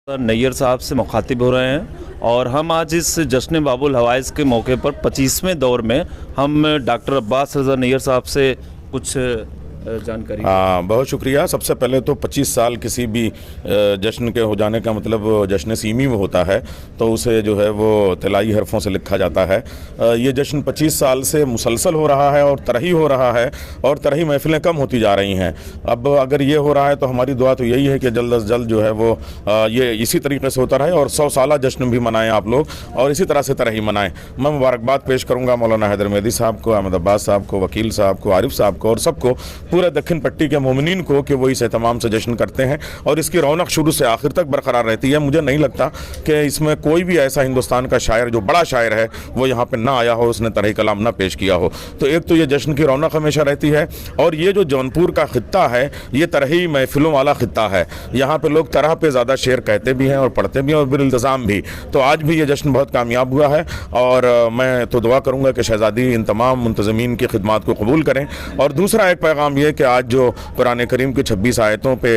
नैयर साहब से मुखातिब हो रहे हैं और हम आज इस जश्न बाबुल हवाइज के मौके पर 25वें दौर में हम डॉक्टर अब्बास रज़ा नैयर साहब से कुछ जानकारी। बहुत शुक्रिया। सबसे पहले तो 25 साल किसी भी जश्न के हो जाने का मतलब जश्न सीमी में होता है, तो उसे जो है वो तलाई हरफों से लिखा जाता है। ये जश्न 25 साल से मुसलसल हो रहा है और तरही हो रहा है और तरही महफिलें कम होती जा रही हैं। अब अगर ये हो रहा है तो हमारी दुआ तो यही है कि जल्द अज जल्द जो है वो ये इसी तरीके से होता रहे और 100 साला जश्न भी मनाएं आप लोग और इसी तरह से तरही मनाएं। मैं मुबारकबाद पेश करूँगा मौलाना हैदर मेहदी साहब को, अहमद अब्बास साहब को, वकील साहब को, आरिफ साहब को और सबको, पूरे दक्षिण पट्टी के मोमिनीन को कि वो इस एहतमाम से जश्न करते हैं और इसकी रौनक शुरू से आखिर तक बरकरार रहती है। मुझे नहीं लगता कि इसमें कोई भी ऐसा हिंदुस्तान का शायर जो बड़ा शायर है वो यहाँ पे ना आया हो, उसने तरह कलाम ना पेश किया हो। तो एक तो ये जश्न की रौनक हमेशा रहती है और ये जो जौनपुर का खित्ता है ये तरही महफिलों वाला खित्ता है। यहाँ पर लोग तरह पर ज़्यादा शेर कहते भी हैं और पढ़ते भी हैं और बिल्इल्तिज़ाम भी। तो आज भी ये जश्न बहुत कामयाब हुआ है और मैं तो दुआ करूँगा कि शहज़ादी इन तमाम मुंतज़मीन की खिदमात को कबूल करें। और दूसरा एक पैगाम ये कि आज जो कुरान करीम की 26 आयतों पे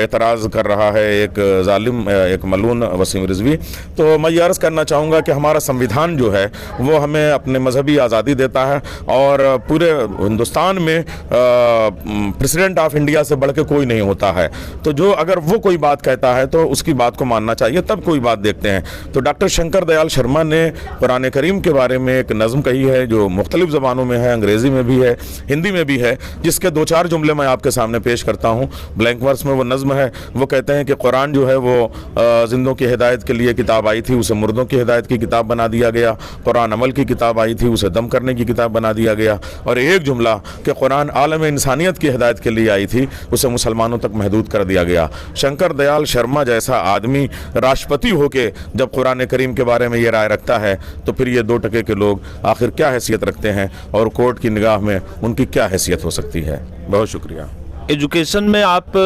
एतराज़ कर रहा है एक जालिम, एक मलून वसीम रिजवी, तो मैं ये अर्ज़ करना चाहूँगा कि हमारा संविधान जो है वो हमें अपने मजहबी आज़ादी देता है और पूरे हिंदुस्तान में प्रेसिडेंट ऑफ इंडिया से बढ़ के कोई नहीं होता है। तो जो अगर वो कोई बात कहता है तो उसकी बात को मानना चाहिए, तब कोई बात देखते हैं। तो डॉक्टर शंकर दयाल शर्मा ने कुरान करीम के बारे में एक नज़म कही है जो मुख्तलिफ़ ज़बानों में है, अंग्रेज़ी में भी है, हिंदी में भी है, जिसके 2-4 जुमले मैं आपके सामने पेश करता हूँ। ब्लैंक वर्स में वो नज़्म है। वो कहते हैं कि कुरान जो है वो जिंदों की हिदायत के लिए किताब आई थी, उसे मुर्दों की हिदायत की किताब बना दिया गया। कुरान अमल की किताब आई थी, उसे दम करने की किताब बना दिया गया। और एक जुमला कि कुरान आलम इंसानियत की हिदायत के लिए आई थी, उसे मुसलमानों तक महदूद कर दिया गया। शंकर दयाल शर्मा जैसा आदमी राष्ट्रपति होके जब कुरान करीम के बारे में ये राय रखता है तो फिर ये 2 टके के लोग आखिर क्या हैसियत रखते हैं और कोर्ट की निगाह में उनकी क्या हैसियत हो सकती है। बहुत शुक्रिया। एजुकेशन में आप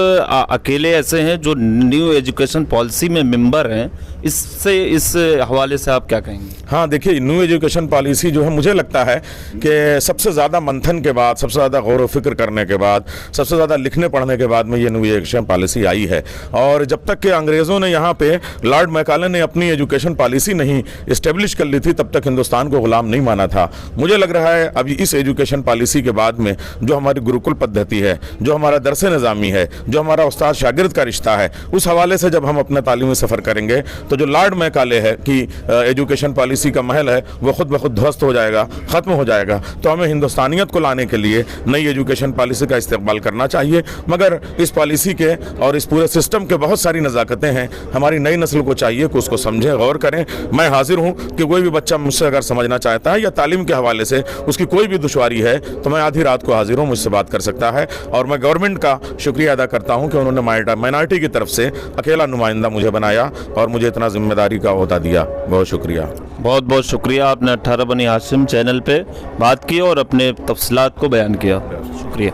अकेले ऐसे हैं जो न्यू एजुकेशन पॉलिसी में मेंबर हैं, इससे इस हवाले से आप क्या कहेंगे? हाँ, देखिए, न्यू एजुकेशन पॉलिसी जो है मुझे लगता है कि सबसे ज़्यादा मंथन के बाद, सबसे ज़्यादा गौर व फिक्र करने के बाद, सबसे ज़्यादा लिखने पढ़ने के बाद में ये न्यू एजुकेशन पॉलिसी आई है। और जब तक कि अंग्रेज़ों ने यहाँ पे लॉर्ड मैकाले ने अपनी एजुकेशन पॉलिसी नहीं इस्टेब्लिश कर ली थी, तब तक हिंदुस्तान को ग़ुलाम नहीं माना था। मुझे लग रहा है अभी इस एजुकेशन पॉलिसी के बाद में जो हमारी गुरुकुल पद्धति है, जो हमारा दरसे निज़ामी है, जो हमारा उस्ताद शागिर्द का रिश्ता है, उस हवाले से जब हम अपना तालीमी सफ़र करेंगे तो जो लॉर्ड मैकाले है कि एजुकेशन पॉलिसी का महल है वो खुद ब खुद ध्वस्त हो जाएगा, ख़त्म हो जाएगा। तो हमें हिंदुस्तानियत को लाने के लिए नई एजुकेशन पॉलिसी का इस्तेमाल करना चाहिए। मगर इस पॉलिसी के और इस पूरे सिस्टम के बहुत सारी नज़ाकतें हैं। हमारी नई नस्ल को चाहिए कि उसको समझें, गौर करें। मैं हाजिर हूँ कि कोई भी बच्चा मुझसे अगर समझना चाहता है या तालीम के हवाले से उसकी कोई भी दुश्वारी है तो मैं आधी रात को हाजिर हूँ, मुझसे बात कर सकता है। और मैं गवर्नमेंट का शुक्रिया अदा करता हूं कि उन्होंने माइनॉरिटी की तरफ से अकेला नुमाइंदा मुझे बनाया और मुझे इतना जिम्मेदारी का ओहदा दिया। बहुत शुक्रिया। बहुत बहुत शुक्रिया। आपने 18 बनी हाशिम चैनल पे बात की और अपने तफसीलात को बयान किया। शुक्रिया।